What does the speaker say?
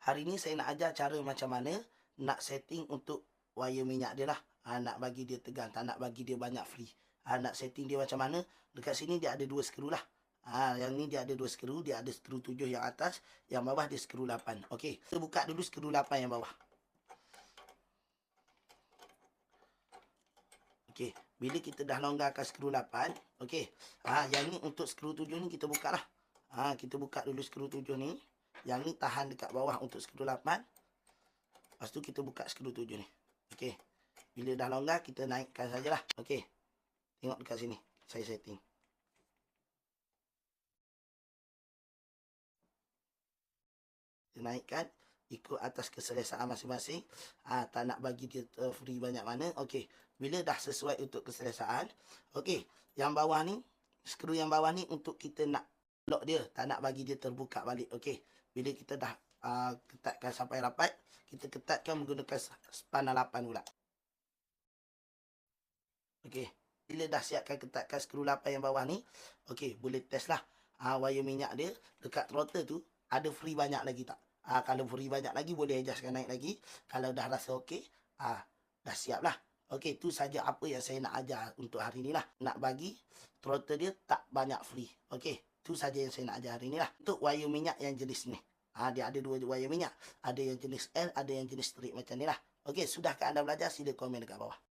hari ni saya nak ajar cara macam mana nak setting untuk wire minyak dia lah. Nak bagi dia tegang, tak nak bagi dia banyak free. Nak setting dia macam mana? Dekat sini dia ada 2 skru lah. Yang ni dia ada 2 skru, dia ada skru 7 yang atas, yang bawah dia skru 8. Okey, kita buka dulu skru 8 yang bawah. Okey, bila kita dah longgarkan skru 8, okey. Yang ni untuk skru 7 ni kita buka lah. Kita buka dulu skru 7 ni. Yang ni tahan dekat bawah untuk skru 8. Lepas tu kita buka skru 7 ni. Okey. Bila dah longgar, kita naikkan sajalah. Okey. Tengok dekat sini. Saya setting. Kita naikkan. Ikut atas keselesaan masing-masing. Tak nak bagi dia free banyak mana. Okey. Bila dah sesuai untuk keselesaan. Okey. Yang bawah ni. Skru yang bawah ni untuk kita nak lock dia. Tak nak bagi dia terbuka balik. Okey. Bila kita dah ketatkan sampai rapat. Kita ketatkan menggunakan span 8 pula. Okey. Bila dah siapkan ketatkan skru 8 yang bawah ni. Okey. Boleh test lah. Wire minyak dia. Dekat throttle tu. Ada free banyak lagi tak? Kalau free banyak lagi. Boleh adjustkan naik lagi. Kalau dah rasa okey. Dah siap lah. Okey. Tu saja apa yang saya nak ajar untuk hari ni lah. Nak bagi throttle dia tak banyak free. Okey. Tu saja yang saya nak ajar hari ni lah. Untuk wire minyak yang jenis ni. Dia ada 2 wire minyak. Ada yang jenis L. Ada yang jenis straight macam ni lah. Okey. Sudahkah anda belajar? Sila komen dekat bawah.